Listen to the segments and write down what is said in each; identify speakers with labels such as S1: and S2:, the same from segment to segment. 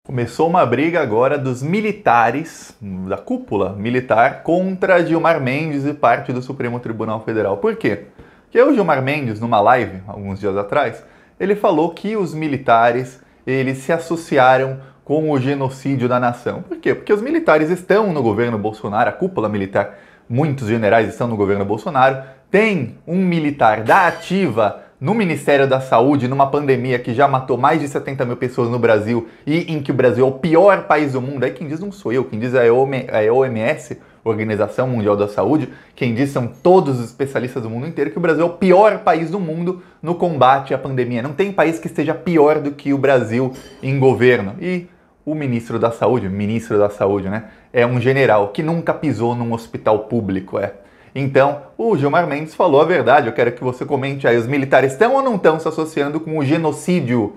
S1: Começou uma briga agora dos militares, da cúpula militar, contra Gilmar Mendes e parte do Supremo Tribunal Federal. Por quê? Porque o Gilmar Mendes, numa live, alguns dias atrás, ele falou que os militares, eles se associaram com o genocídio da nação. Por quê? Porque os militares estão no governo Bolsonaro, a cúpula militar, muitos generais estão no governo Bolsonaro, tem um militar da ativa no Ministério da Saúde, numa pandemia que já matou mais de 70 mil pessoas no Brasil e em que o Brasil é o pior país do mundo. Aí quem diz não sou eu, quem diz é a OMS, Organização Mundial da Saúde, quem diz são todos os especialistas do mundo inteiro que o Brasil é o pior país do mundo no combate à pandemia. Não tem país que esteja pior do que o Brasil em governo. E o ministro da Saúde, né, é um general que nunca pisou num hospital público, Então, o Gilmar Mendes falou a verdade. Eu quero que você comente aí. Os militares estão ou não estão se associando com o genocídio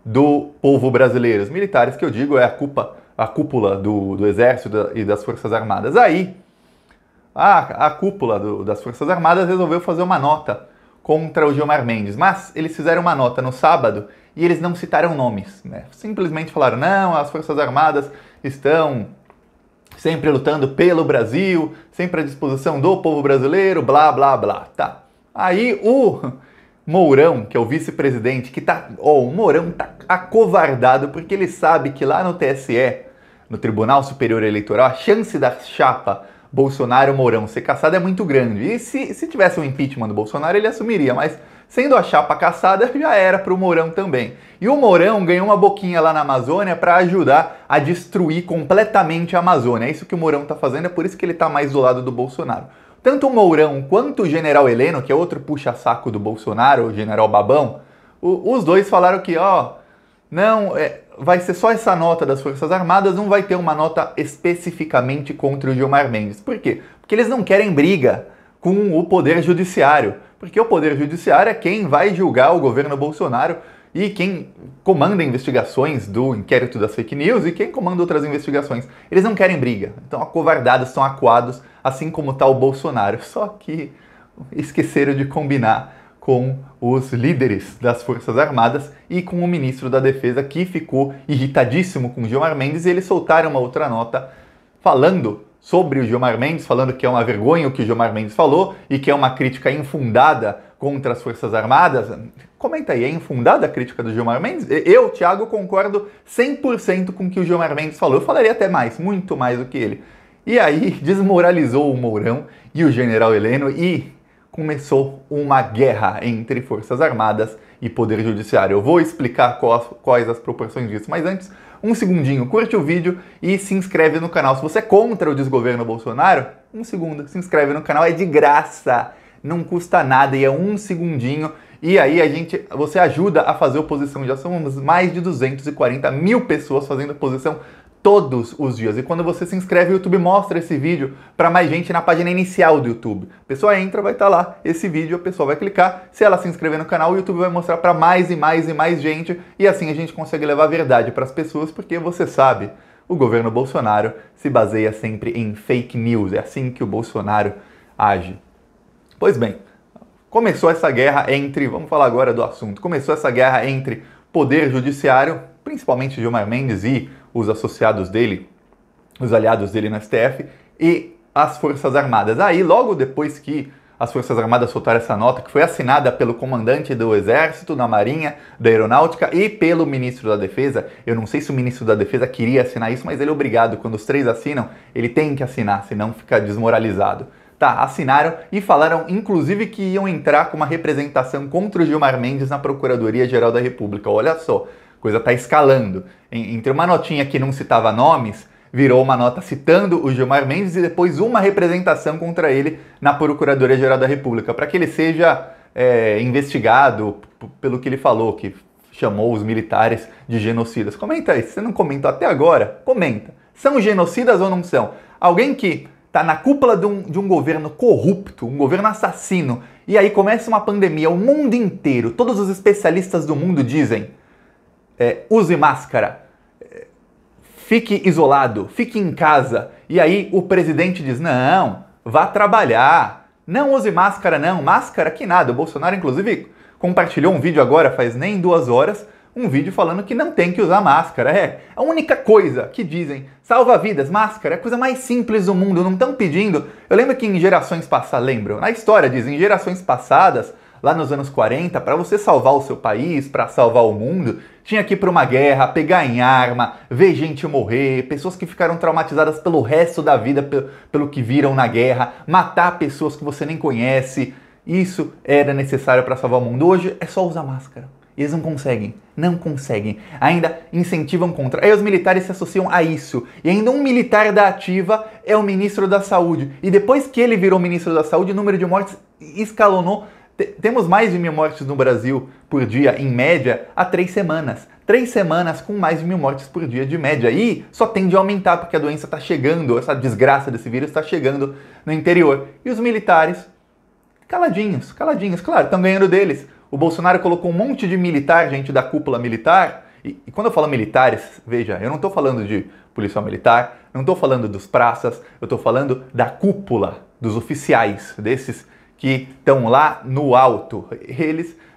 S1: do povo brasileiro? Os militares, que eu digo, é a cúpula do Exército e das Forças Armadas. Aí, a cúpula das Forças Armadas resolveu fazer uma nota contra o Gilmar Mendes. Mas eles fizeram uma nota no sábado e eles não citaram nomes, Simplesmente falaram, não, as Forças Armadas estão sempre lutando pelo Brasil, sempre à disposição do povo brasileiro, blá, blá, blá. Tá. Aí o Mourão, que é o vice-presidente, o Mourão tá acovardado porque ele sabe que lá no TSE, no Tribunal Superior Eleitoral, a chance da chapa Bolsonaro-Mourão ser caçada é muito grande. E se tivesse um impeachment do Bolsonaro, ele assumiria, mas sendo a chapa caçada, já era para o Mourão também. E o Mourão ganhou uma boquinha lá na Amazônia para ajudar a destruir completamente a Amazônia. É isso que o Mourão está fazendo, é por isso que ele está mais do lado do Bolsonaro. Tanto o Mourão quanto o general Heleno, que é outro puxa-saco do Bolsonaro, o general Babão, os dois falaram que, vai ser só essa nota das Forças Armadas, não vai ter uma nota especificamente contra o Gilmar Mendes. Por quê? Porque eles não querem briga com o Poder Judiciário. Porque o Poder Judiciário é quem vai julgar o governo Bolsonaro e quem comanda investigações do inquérito das fake news e quem comanda outras investigações. Eles não querem briga, estão acovardados, estão acuados, assim como está o Bolsonaro. Só que esqueceram de combinar com os líderes das Forças Armadas e com o ministro da Defesa, que ficou irritadíssimo com o Gilmar Mendes, e eles soltaram uma outra nota falando sobre o Gilmar Mendes, falando que é uma vergonha o que o Gilmar Mendes falou e que é uma crítica infundada contra as Forças Armadas. Comenta aí, é infundada a crítica do Gilmar Mendes? Eu, Thiago, concordo 100% com o que o Gilmar Mendes falou. Eu falaria até mais, muito mais do que ele. E aí desmoralizou o Mourão e o general Heleno e começou uma guerra entre Forças Armadas e Poder Judiciário. Eu vou explicar quais as proporções disso, mas antes, um segundinho, curte o vídeo e se inscreve no canal. Se você é contra o desgoverno Bolsonaro, um segundo, se inscreve no canal, é de graça, não custa nada e é um segundinho. E aí você ajuda a fazer oposição. Já somos mais de 240 mil pessoas fazendo oposição todos os dias. E quando você se inscreve, o YouTube mostra esse vídeo para mais gente na página inicial do YouTube. A pessoa entra, vai estar lá esse vídeo, a pessoa vai clicar. Se ela se inscrever no canal, o YouTube vai mostrar para mais e mais e mais gente. E assim a gente consegue levar a verdade para as pessoas, porque você sabe, o governo Bolsonaro se baseia sempre em fake news. É assim que o Bolsonaro age. Pois bem, começou essa guerra vamos falar agora do assunto, começou essa guerra entre Poder Judiciário, principalmente Gilmar Mendes e os associados dele, os aliados dele no STF, e as Forças Armadas. Aí, logo depois que as Forças Armadas soltaram essa nota, que foi assinada pelo comandante do Exército, da Marinha, da Aeronáutica e pelo ministro da Defesa, eu não sei se o ministro da Defesa queria assinar isso, mas ele é obrigado, quando os três assinam, ele tem que assinar, senão fica desmoralizado. Tá, assinaram e falaram, inclusive, que iam entrar com uma representação contra o Gilmar Mendes na Procuradoria-Geral da República. Olha só, a coisa tá escalando. Entre uma notinha que não citava nomes, virou uma nota citando o Gilmar Mendes e depois uma representação contra ele na Procuradoria-Geral da República, para que ele seja investigado pelo que ele falou, que chamou os militares de genocidas. Comenta aí, se você não comentou até agora, comenta. São genocidas ou não são? Alguém que está na cúpula de um governo corrupto, um governo assassino, e aí começa uma pandemia, o mundo inteiro, todos os especialistas do mundo dizem, use máscara, fique isolado, fique em casa, e aí o presidente diz, não, vá trabalhar, não use máscara não, máscara que nada. O Bolsonaro, inclusive, compartilhou um vídeo agora, faz nem 2 horas, um vídeo falando que não tem que usar máscara. É a única coisa que dizem, salva vidas, máscara, é a coisa mais simples do mundo, não estão pedindo. Eu lembro que em gerações passadas, lembro, na história dizem, em gerações passadas, lá nos anos 40, para você salvar o seu país, para salvar o mundo, tinha que ir para uma guerra, pegar em arma, ver gente morrer, pessoas que ficaram traumatizadas pelo resto da vida pelo que viram na guerra, matar pessoas que você nem conhece. Isso era necessário para salvar o mundo. Hoje é só usar máscara. Eles não conseguem, não conseguem. Ainda incentivam contra. Aí os militares se associam a isso. E ainda um militar da ativa é o ministro da Saúde. E depois que ele virou ministro da Saúde, o número de mortes escalonou. Temos mais de 1.000 mortes no Brasil por dia, em média, há 3 semanas. 3 semanas com mais de 1.000 mortes por dia de média. E só tende a aumentar porque a doença está chegando, essa desgraça desse vírus está chegando no interior. E os militares, caladinhos, caladinhos. Claro, estão ganhando deles. O Bolsonaro colocou um monte de militar, gente da cúpula militar. E quando eu falo militares, veja, eu não estou falando de policial militar, não estou falando dos praças, eu estou falando da cúpula, dos oficiais, desses que estão lá no alto.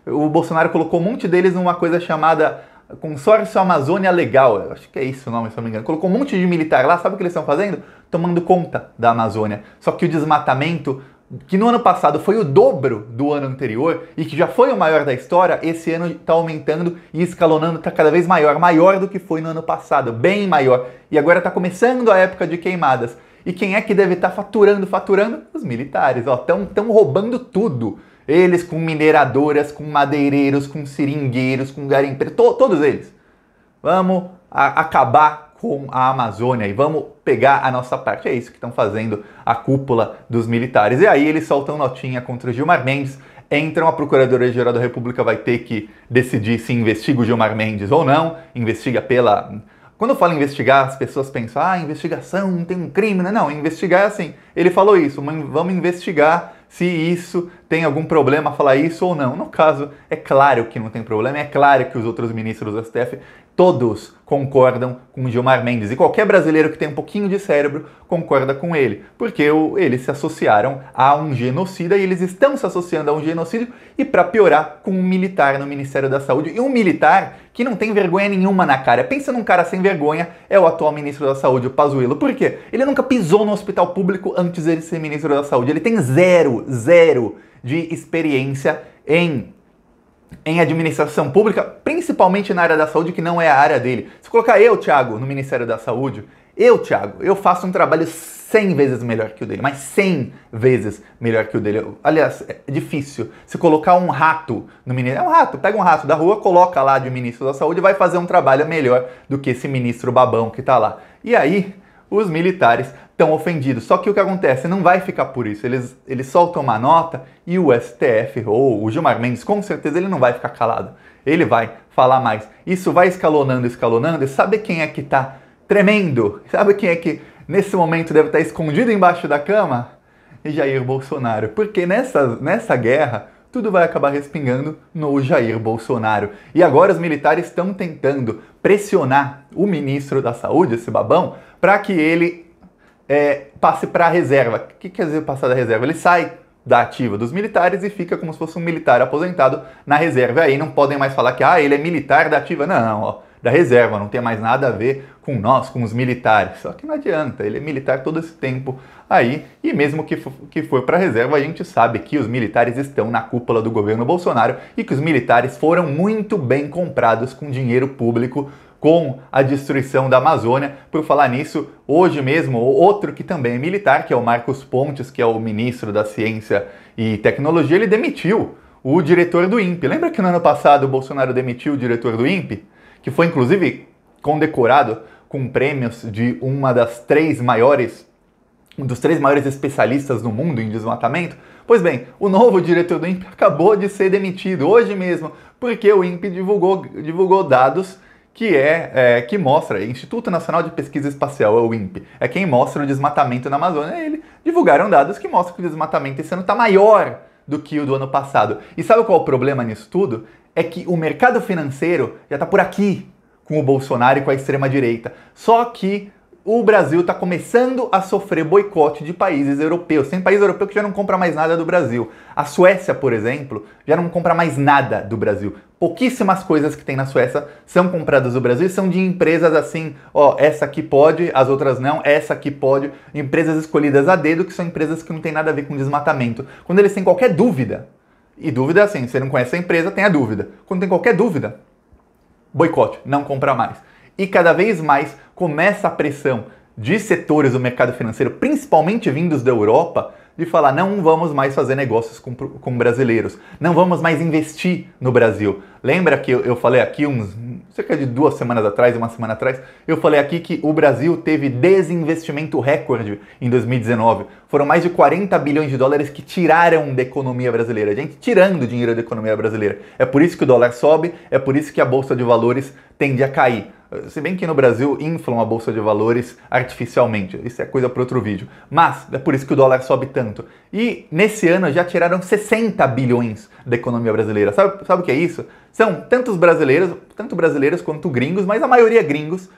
S1: O Bolsonaro colocou um monte deles numa coisa chamada Consórcio Amazônia Legal. Eu acho que é isso o nome, se não me engano. Colocou um monte de militar lá, sabe o que eles estão fazendo? Tomando conta da Amazônia. Só que o desmatamento, que no ano passado foi o dobro do ano anterior e que já foi o maior da história, esse ano está aumentando e escalonando, está cada vez maior, maior do que foi no ano passado, bem maior. E agora está começando a época de queimadas. E quem é que deve estar faturando? Os militares, estão roubando tudo. Eles com mineradoras, com madeireiros, com seringueiros, com garimpeiros, todos eles. Vamos acabar com a Amazônia e vamos pegar a nossa parte. É isso que estão fazendo a cúpula dos militares. E aí eles soltam notinha contra o Gilmar Mendes, entram, a Procuradoria-Geral da República vai ter que decidir se investiga o Gilmar Mendes ou não, investiga pela... Quando eu falo investigar, as pessoas pensam, investigação, não tem um crime. Não, investigar é assim. Ele falou isso, vamos investigar se isso tem algum problema falar isso ou não. No caso, é claro que não tem problema, é claro que os outros ministros do STF todos concordam com o Gilmar Mendes. E qualquer brasileiro que tem um pouquinho de cérebro concorda com ele. Porque eles se associaram a um genocida e eles estão se associando a um genocídio e, para piorar, com um militar no Ministério da Saúde. E um militar que não tem vergonha nenhuma na cara. Pensa num cara sem vergonha, é o atual ministro da Saúde, o Pazuello. Por quê? Ele nunca pisou no hospital público antes de ser ministro da Saúde. Ele tem zero de experiência em administração pública, principalmente na área da saúde, que não é a área dele. Se colocar eu, Thiago, no Ministério da Saúde, eu faço um trabalho 100 vezes melhor que o dele, mas 100 vezes melhor que o dele. Aliás, é difícil. Se colocar um rato no ministério, é um rato, pega um rato da rua, coloca lá de ministro da Saúde e vai fazer um trabalho melhor do que esse ministro babão que tá lá. E aí, os militares estão ofendidos. Só que o que acontece? Não vai ficar por isso. Eles soltam uma nota e o STF, ou o Gilmar Mendes, com certeza ele não vai ficar calado. Ele vai falar mais. Isso vai escalonando. E sabe quem é que tá tremendo? Sabe quem é que nesse momento deve estar escondido embaixo da cama? Jair Bolsonaro. Porque nessa guerra, tudo vai acabar respingando no Jair Bolsonaro. E agora os militares estão tentando pressionar o ministro da Saúde, esse babão, para que ele passe para a reserva. O que quer dizer passar da reserva? Ele sai da ativa dos militares e fica como se fosse um militar aposentado na reserva. E aí não podem mais falar que ele é militar da ativa. Não, da reserva, não tem mais nada a ver com nós, com os militares. Só que não adianta, ele é militar todo esse tempo aí, e mesmo que for para a reserva, a gente sabe que os militares estão na cúpula do governo Bolsonaro e que os militares foram muito bem comprados com dinheiro público, com a destruição da Amazônia. Por falar nisso, hoje mesmo, outro que também é militar, que é o Marcos Pontes, que é o ministro da Ciência e Tecnologia, ele demitiu o diretor do INPE. Lembra que no ano passado o Bolsonaro demitiu o diretor do INPE? Que foi inclusive condecorado com prêmios de um dos três maiores especialistas no mundo em desmatamento? Pois bem, o novo diretor do INPE acabou de ser demitido hoje mesmo, porque o INPE divulgou dados que mostra, Instituto Nacional de Pesquisa Espacial, é o INPE, é quem mostra o desmatamento na Amazônia. Eles divulgaram dados que mostram que o desmatamento esse ano está maior do que o do ano passado. E sabe qual é o problema nisso tudo? É que o mercado financeiro já está por aqui com o Bolsonaro e com a extrema-direita. Só que o Brasil está começando a sofrer boicote de países europeus. Tem país europeu que já não compra mais nada do Brasil. A Suécia, por exemplo, já não compra mais nada do Brasil. Pouquíssimas coisas que tem na Suécia são compradas do Brasil e são de empresas assim, ó, essa aqui pode, as outras não, essa aqui pode. Empresas escolhidas a dedo, que são empresas que não tem nada a ver com desmatamento. Quando eles têm qualquer dúvida, e dúvida assim, você não conhece a empresa, tem a dúvida. Quando tem qualquer dúvida, boicote, não compra mais. E cada vez mais começa a pressão de setores do mercado financeiro, principalmente vindos da Europa, de falar não vamos mais fazer negócios com brasileiros, não vamos mais investir no Brasil. Lembra que eu falei aqui cerca de 2 semanas atrás, 1 semana atrás, eu falei aqui que o Brasil teve desinvestimento recorde em 2019. Foram mais de 40 bilhões de dólares que tiraram da economia brasileira. A gente tirando dinheiro da economia brasileira. É por isso que o dólar sobe, é por isso que a Bolsa de Valores tende a cair. Se bem que no Brasil inflam a Bolsa de Valores artificialmente, isso é coisa para outro vídeo. Mas é por isso que o dólar sobe tanto. E nesse ano já tiraram 60 bilhões da economia brasileira. Sabe o que é isso? São tanto brasileiros quanto gringos, mas a maioria gringos,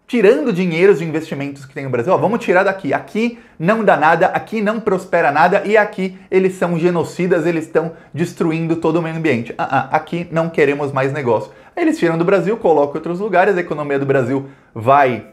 S1: tirando dinheiros de investimentos que tem no Brasil. Ó, vamos tirar daqui. Aqui não dá nada, aqui não prospera nada e aqui eles são genocidas, eles estão destruindo todo o meio ambiente. Aqui não queremos mais negócio. Aí eles tiram do Brasil, colocam em outros lugares, a economia do Brasil vai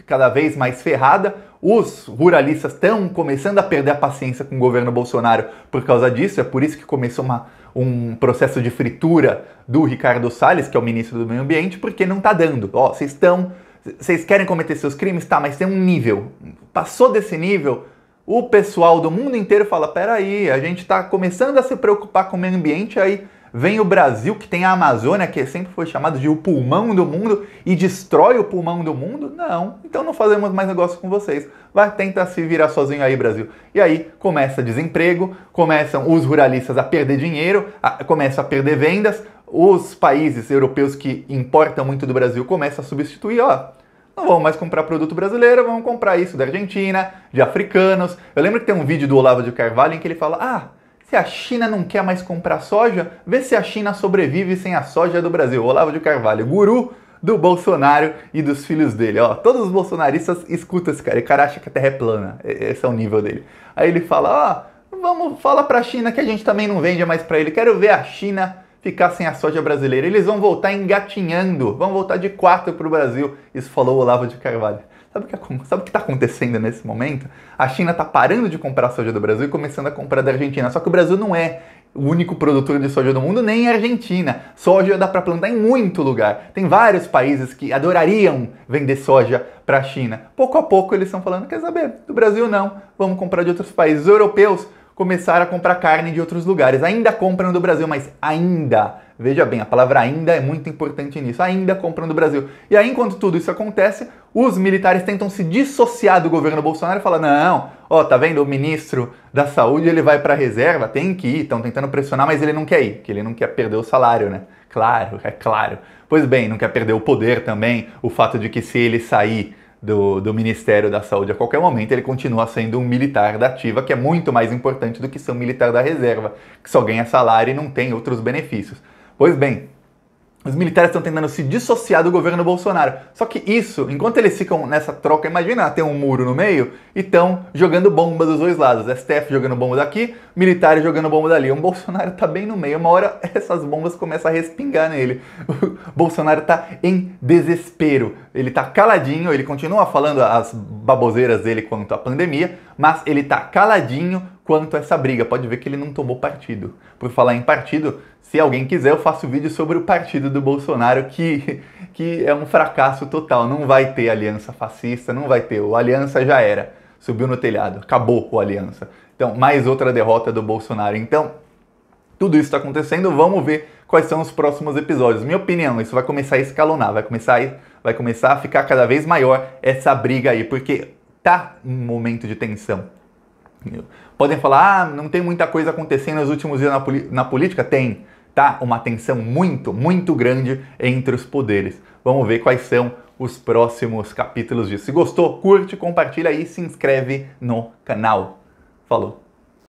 S1: cada vez mais ferrada. Os ruralistas estão começando a perder a paciência com o governo Bolsonaro por causa disso. É por isso que começou um processo de fritura do Ricardo Salles, que é o ministro do Meio Ambiente, porque não está dando. Ó, vocês querem cometer seus crimes? Tá, mas tem um nível. Passou desse nível, o pessoal do mundo inteiro fala, peraí, a gente está começando a se preocupar com o meio ambiente, aí vem o Brasil, que tem a Amazônia, que sempre foi chamado de o pulmão do mundo, e destrói o pulmão do mundo? Não, então não fazemos mais negócio com vocês. Vai tentar se virar sozinho aí, Brasil. E aí começa desemprego, começam os ruralistas a perder dinheiro, começam a perder vendas, os países europeus que importam muito do Brasil começam a substituir, ó, não vamos mais comprar produto brasileiro, vamos comprar isso da Argentina, de africanos. Eu lembro que tem um vídeo do Olavo de Carvalho em que ele fala, se a China não quer mais comprar soja, vê se a China sobrevive sem a soja do Brasil. Olavo de Carvalho, guru do Bolsonaro e dos filhos dele. Ó, todos os bolsonaristas escutam esse cara, e o cara acha que a Terra é plana, esse é o nível dele. Aí ele fala, vamos falar pra China que a gente também não vende mais pra ele, quero ver a China ficar sem a soja brasileira. Eles vão voltar engatinhando, vão voltar de 4 pro Brasil. Isso falou o Olavo de Carvalho. Sabe o que está acontecendo nesse momento? A China está parando de comprar soja do Brasil e começando a comprar da Argentina. Só que o Brasil não é o único produtor de soja do mundo, nem a Argentina. Soja dá para plantar em muito lugar. Tem vários países que adorariam vender soja para a China. Pouco a pouco eles estão falando, quer saber, do Brasil não, vamos comprar de outros países. Os europeus começaram a comprar carne de outros lugares. Ainda compram do Brasil, mas ainda, veja bem, a palavra ainda é muito importante nisso, ainda compram do Brasil. E aí, enquanto tudo isso acontece, os militares tentam se dissociar do governo Bolsonaro e falam, não, ó, tá vendo, o ministro da Saúde, ele vai pra reserva, tem que ir, estão tentando pressionar, mas ele não quer ir, porque ele não quer perder o salário, né? Claro, é claro. Pois bem, não quer perder o poder também, o fato de que se ele sair do Ministério da Saúde a qualquer momento, ele continua sendo um militar da ativa, que é muito mais importante do que ser um militar da reserva, que só ganha salário e não tem outros benefícios. Pois bem, os militares estão tentando se dissociar do governo Bolsonaro. Só que isso, enquanto eles ficam nessa troca, imagina, tem um muro no meio e estão jogando bomba dos dois lados. STF jogando bomba daqui, militares jogando bomba dali. O Bolsonaro tá bem no meio. Uma hora essas bombas começam a respingar nele. O Bolsonaro tá em desespero. Ele tá caladinho, ele continua falando as baboseiras dele quanto à pandemia, mas ele tá caladinho quanto a essa briga. Pode ver que ele não tomou partido. Por falar em partido, se alguém quiser, eu faço vídeo sobre o partido do Bolsonaro, que é um fracasso total. Não vai ter aliança fascista, não vai ter. O Aliança já era. Subiu no telhado. Acabou o Aliança. Então, mais outra derrota do Bolsonaro. Então, tudo isso está acontecendo. Vamos ver quais são os próximos episódios. Minha opinião, isso vai começar a escalonar. Vai começar a ficar cada vez maior essa briga aí. Porque tá um momento de tensão. Podem falar, não tem muita coisa acontecendo nos últimos dias na política? Tem. Tá uma tensão muito, muito grande entre os poderes. Vamos ver quais são os próximos capítulos disso. Se gostou, curte, compartilha e se inscreve no canal. Falou!